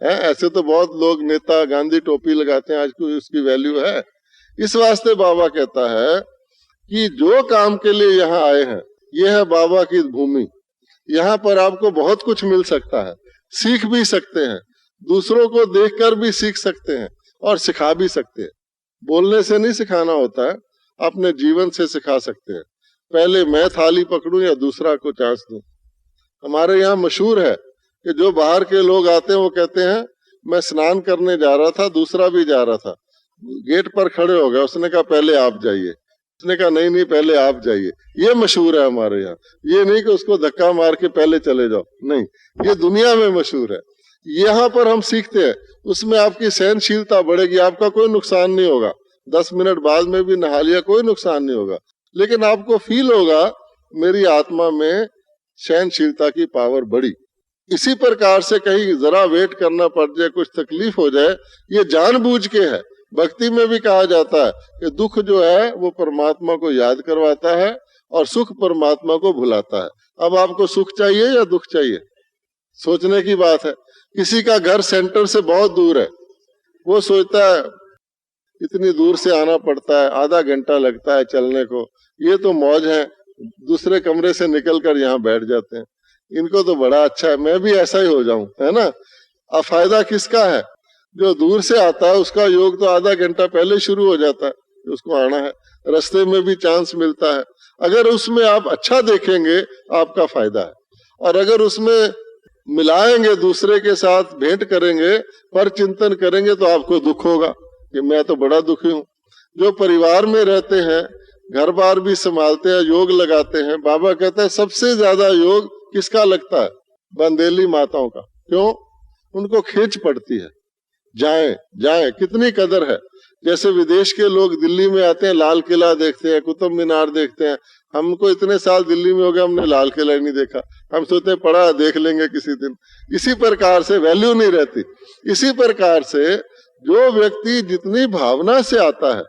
ऐसे तो बहुत लोग नेता गांधी टोपी लगाते हैं, आज कोई उसकी वैल्यू है? इस वास्ते बाबा कहता है कि जो काम के लिए यहाँ आए हैं, ये है बाबा की भूमि। यहाँ पर आपको बहुत कुछ मिल सकता है, सीख भी सकते हैं, दूसरों को देखकर भी सीख सकते हैं और सिखा भी सकते हैं। बोलने से नहीं सिखाना होता है, अपने जीवन से सिखा सकते हैं। पहले मैं थाली पकड़ूं या दूसरा को चांस दूं। हमारे यहाँ मशहूर है कि जो बाहर के लोग आते हैं वो कहते हैं मैं स्नान करने जा रहा था, दूसरा भी जा रहा था, गेट पर खड़े हो गए, उसने कहा पहले आप जाइए, उसने कहा नहीं नहीं पहले आप जाइए। ये मशहूर है हमारे यहाँ। ये नहीं कि उसको धक्का मार के पहले चले जाओ, नहीं, ये दुनिया में मशहूर है। यहाँ पर हम सीखते हैं, उसमें आपकी सहनशीलता बढ़ेगी, आपका कोई नुकसान नहीं होगा। 10 मिनट बाद में भी नहा लिया, कोई नुकसान नहीं होगा, लेकिन आपको फील होगा मेरी आत्मा में सहनशीलता की पावर बढ़ी। इसी प्रकार से कहीं जरा वेट करना पड़ जाए, कुछ तकलीफ हो जाए, ये जानबूझ के है। भक्ति में भी कहा जाता है कि दुख जो है वो परमात्मा को याद करवाता है और सुख परमात्मा को भुलाता है। अब आपको सुख चाहिए या दुख चाहिए? सोचने की बात है। किसी का घर सेंटर से बहुत दूर है, वो सोचता है इतनी दूर से आना पड़ता है, आधा घंटा लगता है चलने को, ये तो मौज है, दूसरे कमरे से निकलकर यहाँ बैठ जाते हैं, इनको तो बड़ा अच्छा है, मैं भी ऐसा ही हो जाऊं, है ना। अब फायदा किसका है? जो दूर से आता है उसका योग तो आधा घंटा पहले शुरू हो जाता है, उसको आना है, रास्ते में भी चांस मिलता है। अगर उसमें आप अच्छा देखेंगे आपका फायदा है, और अगर उसमें मिलाएंगे, दूसरे के साथ भेंट करेंगे, पर चिंतन करेंगे, तो आपको दुख होगा कि मैं तो बड़ा दुखी हूँ। जो परिवार में रहते हैं, घर बार भी संभालते हैं, योग लगाते हैं, बाबा कहता है सबसे ज्यादा योग किसका लगता है? बंदेली माताओं का। क्यों? उनको खींच पड़ती है, जाएं जाएं, कितनी कदर है। जैसे विदेश के लोग दिल्ली में आते हैं, लाल किला देखते हैं, कुतुब मीनार देखते हैं। हमको इतने साल दिल्ली में हो गए, हमने लाल किला ही नहीं देखा, हम सोचते हैं पढ़ा देख लेंगे किसी दिन। इसी प्रकार से वैल्यू नहीं रहती। इसी प्रकार से जो व्यक्ति जितनी भावना से आता है,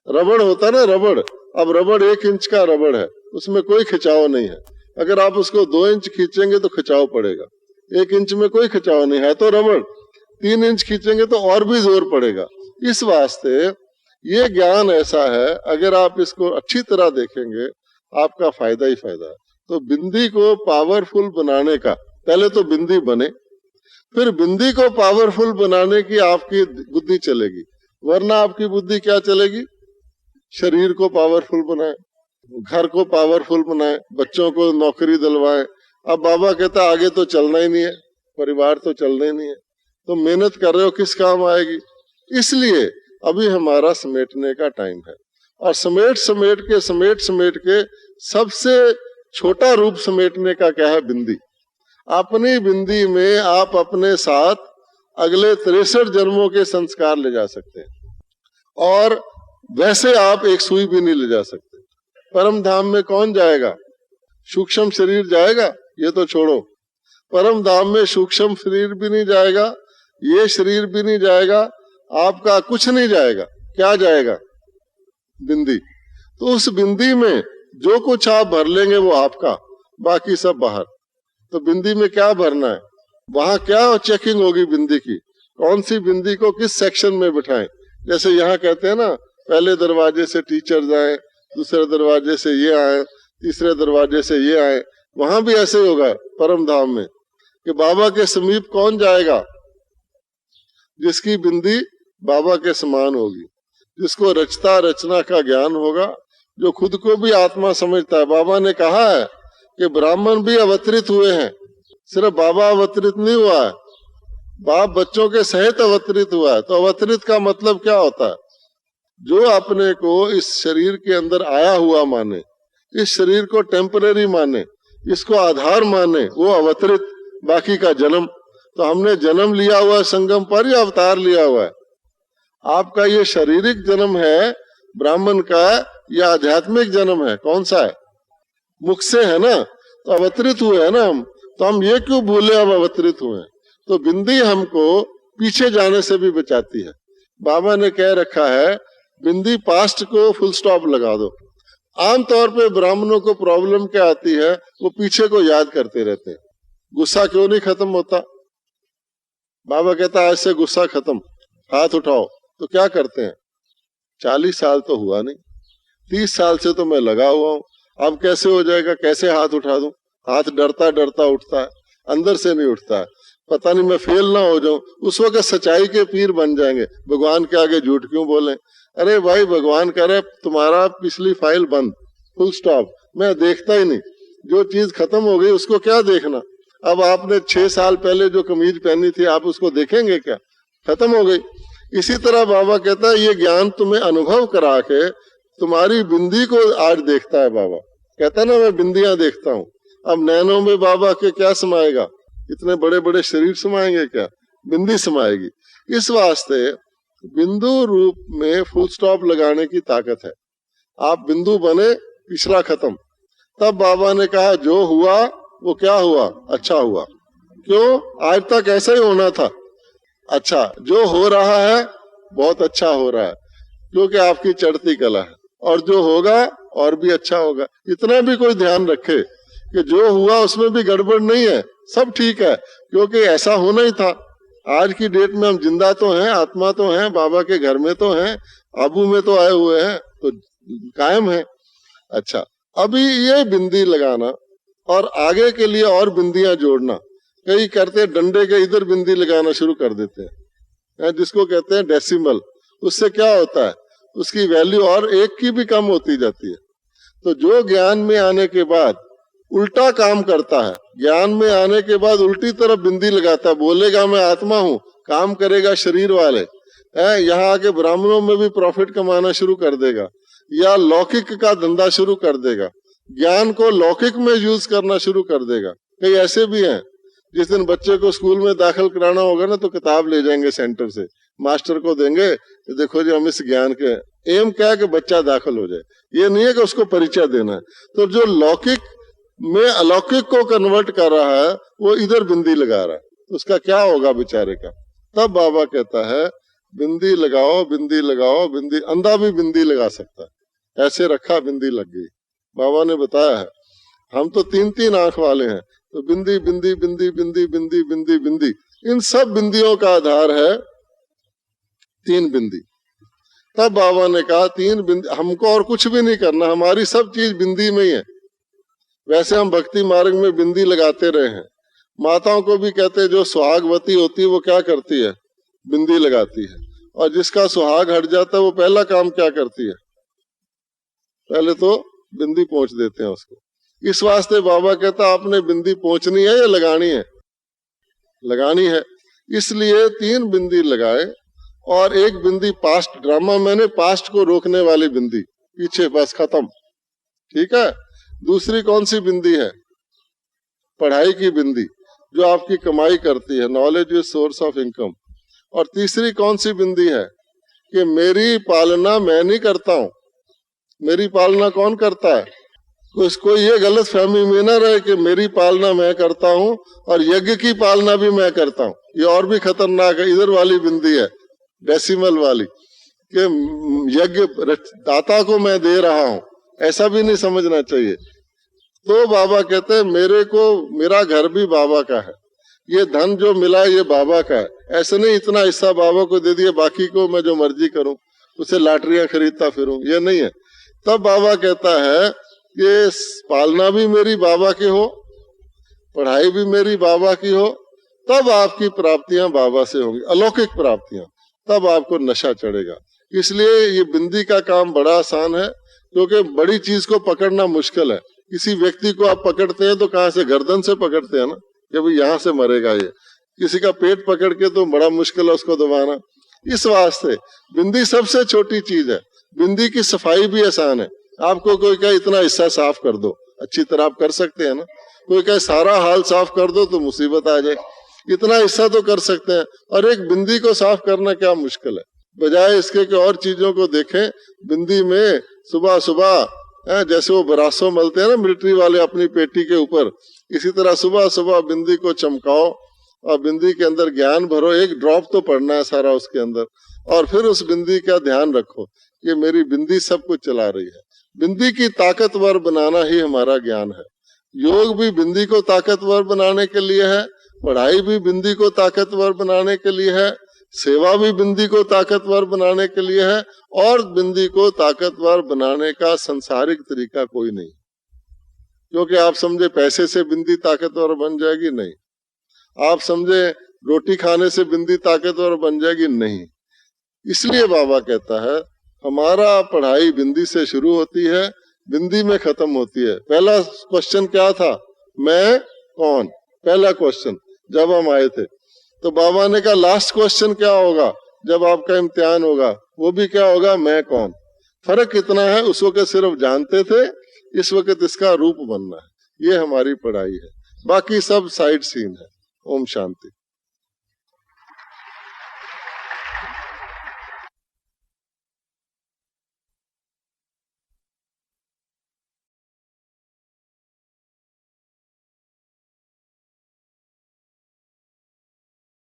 रबड़ होता है ना रबड़, अब रबड़ 1 इंच का रबड़ है, उसमें कोई खिंचाव नहीं है। अगर आप उसको 2 इंच खींचेंगे तो खिंचाव पड़ेगा, 1 इंच में कोई खिंचाव नहीं है तो रबड़, 3 इंच खींचेंगे तो और भी जोर पड़ेगा। इस वास्ते ये ज्ञान ऐसा है, अगर आप इसको अच्छी तरह देखेंगे आपका फायदा ही फायदा है। तो बिंदी को पावरफुल बनाने का, पहले तो बिंदी बने, फिर बिंदी को पावरफुल बनाने की आपकी बुद्धि चलेगी, वरना आपकी बुद्धि क्या चलेगी? शरीर को पावरफुल बनाए, घर को पावरफुल बनाए, बच्चों को नौकरी दिलवाए। अब बाबा कहता आगे तो चलना ही नहीं है, परिवार तो चलना ही नहीं है, तो मेहनत कर रहे हो किस काम आएगी? इसलिए अभी हमारा समेटने का टाइम है, और समेट के सबसे छोटा रूप समेटने का क्या है? बिंदी। अपनी बिंदी में आप अपने साथ अगले 63 जन्मों के संस्कार ले जा सकते हैं, और वैसे आप एक सुई भी नहीं ले जा सकते। परम धाम में कौन जाएगा? सूक्ष्म शरीर जाएगा? ये तो छोड़ो, परम धाम में सूक्ष्म शरीर भी नहीं जाएगा, ये शरीर भी नहीं जाएगा, आपका कुछ नहीं जाएगा। क्या जाएगा? बिंदी। तो उस बिंदी में जो कुछ आप भर लेंगे वो आपका, बाकी सब बाहर। तो बिंदी में क्या भरना है? वहां क्या चेकिंग होगी बिंदी की? कौन सी बिंदी को किस सेक्शन में बिठाएं? जैसे यहाँ कहते हैं ना, पहले दरवाजे से टीचर्स आए, दूसरे दरवाजे से ये आए, तीसरे दरवाजे से ये आए। वहां भी ऐसे ही होगा परम धाम में कि बाबा के समीप कौन जाएगा? जिसकी बिंदी बाबा के समान होगी, जिसको रचता रचना का ज्ञान होगा, जो खुद को भी आत्मा समझता है। बाबा ने कहा है कि ब्राह्मण भी अवतरित हुए हैं, सिर्फ बाबा अवतरित नहीं हुआ है, बाप बच्चों के सहित अवतरित हुआ है। तो अवतरित का मतलब क्या होता है? जो अपने को इस शरीर के अंदर आया हुआ माने, इस शरीर को टेम्परेरी माने, इसको आधार माने, वो अवतरित। बाकी का जन्म, तो हमने जन्म लिया हुआ है संगम पर या अवतार लिया हुआ है? आपका ये शारीरिक जन्म है ब्राह्मण का या आध्यात्मिक जन्म है? कौन सा है? मुख से है ना, तो अवतरित हुए है ना हम। तो हम ये क्यों भूले हम अवतरित हुए हैं? तो बिंदी हमको पीछे जाने से भी बचाती है। बाबा ने कह रखा है बिंदी पास्ट को फुल स्टॉप लगा दो। आमतौर पे ब्राह्मणों को प्रॉब्लम क्या आती है? वो पीछे को याद करते रहते हैं। गुस्सा क्यों नहीं खत्म होता? बाबा कहता है आज से गुस्सा खत्म, हाथ उठाओ। तो क्या करते हैं? 40 साल तो हुआ नहीं, 30 साल से तो मैं लगा हुआ हूं, अब कैसे हो जाएगा? कैसे हाथ उठा दूं? हाथ डरता डरता उठता है, अंदर से नहीं उठता है। पता नहीं मैं फेल ना हो जाऊं। उस वक्त सच्चाई के पीर बन जाएंगे, भगवान के आगे झूठ क्यों बोले? अरे भाई, भगवान कह रहे तुम्हारा पिछली फाइल बंद, फुल स्टॉप, मैं देखता ही नहीं। जो चीज खत्म हो गई उसको क्या देखना? अब आपने 6 साल पहले जो कमीज पहनी थी आप उसको देखेंगे क्या? खत्म हो गई। इसी तरह बाबा कहता है ये ज्ञान तुम्हें अनुभव करा के तुम्हारी बिंदी को आज देखता है। बाबा कहता है ना मैं बिंदियां देखता हूँ। अब नैनों में बाबा के क्या समाएगा? इतने बड़े बड़े शरीर समाएंगे क्या? बिंदी समाएगी। इस वास्ते बिंदु रूप में फुल स्टॉप लगाने की ताकत है। आप बिंदु बने, पिछला खत्म। तब बाबा ने कहा जो हुआ वो क्या हुआ? अच्छा हुआ। क्यों? आज तक ऐसा ही होना था। अच्छा, जो हो रहा है बहुत अच्छा हो रहा है, क्योंकि आपकी चढ़ती कला है, और जो होगा और भी अच्छा होगा। इतना भी कोई ध्यान रखे कि जो हुआ उसमें भी गड़बड़ नहीं है, सब ठीक है, क्योंकि ऐसा होना ही था। आज की डेट में हम जिंदा तो हैं, आत्मा तो हैं, बाबा के घर में तो हैं, आबू में तो आए हुए हैं, तो कायम है। अच्छा, अभी ये बिंदी लगाना और आगे के लिए और बिंदियां जोड़ना, कई करते डंडे के इधर बिंदी लगाना शुरू कर देते हैं, जिसको कहते हैं डेसिमल। उससे क्या होता है? उसकी वैल्यू और 1 की भी कम होती जाती है। तो जो ज्ञान में आने के बाद उल्टा काम करता है, ज्ञान में आने के बाद उल्टी तरफ बिंदी लगाता है, बोलेगा मैं आत्मा हूं, काम करेगा शरीर वाले, यहाँ आके ब्राह्मणों में भी प्रॉफिट कमाना शुरू कर देगा, या लौकिक का धंधा शुरू कर देगा, ज्ञान को लौकिक में यूज करना शुरू कर देगा। कई ऐसे भी हैं, जिस दिन बच्चे को स्कूल में दाखिल कराना होगा ना, तो किताब ले जाएंगे सेंटर से, मास्टर को देंगे, तो देखो जी हम इस ज्ञान के एम क्या है कि बच्चा दाखिल हो जाए, ये नहीं है कि उसको परिचय देना है। तो जो लौकिक में अलौकिक को कन्वर्ट कर रहा है वो इधर बिंदी लगा रहा है, तो उसका क्या होगा बेचारे का? तब बाबा कहता है बिंदी लगाओ, बिंदी लगाओ, बिंदी, अंधा भी बिंदी लगा सकता है, ऐसे रखा बिंदी लग गई। बाबा ने बताया है, हम तो 3-3 आंख वाले हैं, तो बिंदी बिंदी बिंदी बिंदी बिंदी बिंदी बिंदी, इन सब बिंदियों का आधार है 3 बिंदी। तब बाबा ने कहा 3 बिंदी, हमको और कुछ भी नहीं करना, हमारी सब चीज बिंदी में ही है। वैसे हम भक्ति मार्ग में बिंदी लगाते रहे हैं। माताओं को भी कहते हैं जो सुहागवती होती है वो क्या करती है, बिंदी लगाती है। और जिसका सुहाग हट जाता है वो पहला काम क्या करती है, पहले तो बिंदी पोंछ देते हैं उसको। इस वास्ते बाबा कहता आपने बिंदी पोंछनी है या लगानी है, लगानी है। इसलिए 3 बिंदी लगाए और एक बिंदी पास्ट, ड्रामा मैंने पास्ट को रोकने वाली बिंदी, पीछे बस खत्म, ठीक है। दूसरी कौन सी बिंदी है, पढ़ाई की बिंदी, जो आपकी कमाई करती है, knowledge is source of income. और तीसरी कौन सी बिंदी है कि मेरी पालना मैं नहीं करता हूं, मेरी पालना कौन करता है। तो इसको ये गलत फहमी में ना रहे कि मेरी पालना मैं करता हूं और यज्ञ की पालना भी मैं करता हूं, ये और भी खतरनाक है। इधर वाली बिंदी है डेसिमल वाली कि यज्ञ दाता को मैं दे रहा हूं, ऐसा भी नहीं समझना चाहिए। तो बाबा कहते हैं मेरे को, मेरा घर भी बाबा का है, ये धन जो मिला ये बाबा का है। ऐसे नहीं इतना हिस्सा बाबा को दे दिया, बाकी को मैं जो मर्जी करूं, उसे लॉटरियां खरीदता फिरूं, ये नहीं है। तब बाबा कहता है कि पालना भी मेरी बाबा की हो, पढ़ाई भी मेरी बाबा की हो, तब आपकी प्राप्तियां बाबा से होंगी, अलौकिक प्राप्तियां, तब आपको नशा चढ़ेगा। इसलिए ये बिंदी का काम बड़ा आसान है, क्योंकि बड़ी चीज को पकड़ना मुश्किल है। किसी व्यक्ति को आप पकड़ते हैं तो कहाँ से, गर्दन से पकड़ते हैं ना, कि भाई यहाँ से मरेगा ये। किसी का पेट पकड़ के तो बड़ा मुश्किल है उसको दबाना। इस वास्ते बिंदी सबसे छोटी चीज है। बिंदी की सफाई भी आसान है। आपको कोई कहे इतना हिस्सा साफ कर दो, अच्छी तरह आप कर सकते हैं ना। कोई कहे सारा हाल साफ कर दो तो मुसीबत आ जाए, इतना हिस्सा तो कर सकते हैं। और एक बिंदी को साफ करना क्या मुश्किल है। बजाय इसके कि और चीजों को देखें, बिंदी में सुबह सुबह जैसे वो बरासो मलते हैं ना मिलिट्री वाले अपनी पेटी के ऊपर, इसी तरह सुबह सुबह बिंदी को चमकाओ और बिंदी के अंदर ज्ञान भरो। एक ड्रॉप तो पड़ना है सारा उसके अंदर, और फिर उस बिंदी का ध्यान रखो कि मेरी बिंदी सब कुछ चला रही है। बिंदी की ताकतवर बनाना ही हमारा ज्ञान है। योग भी बिंदी को ताकतवर बनाने के लिए है, पढ़ाई भी बिंदी को ताकतवर बनाने के लिए है, सेवा भी बिंदी को ताकतवर बनाने के लिए है। और बिंदी को ताकतवर बनाने का संसारिक तरीका कोई नहीं, क्योंकि आप समझे पैसे से बिंदी ताकतवर बन जाएगी, नहीं। आप समझे रोटी खाने से बिंदी ताकतवर बन जाएगी, नहीं। इसलिए बाबा कहता है हमारा पढ़ाई बिंदी से शुरू होती है, बिंदी में खत्म होती है। पहला क्वेश्चन क्या था, मैं कौन, पहला क्वेश्चन जब हम आए थे। तो बाबा ने कहा लास्ट क्वेश्चन क्या होगा जब आपका इम्तिहान होगा, वो भी क्या होगा, मैं कौन। फर्क इतना है, उस वक्त सिर्फ जानते थे, इस वक्त इसका रूप बनना है। ये हमारी पढ़ाई है, बाकी सब साइड सीन है। ओम शांति।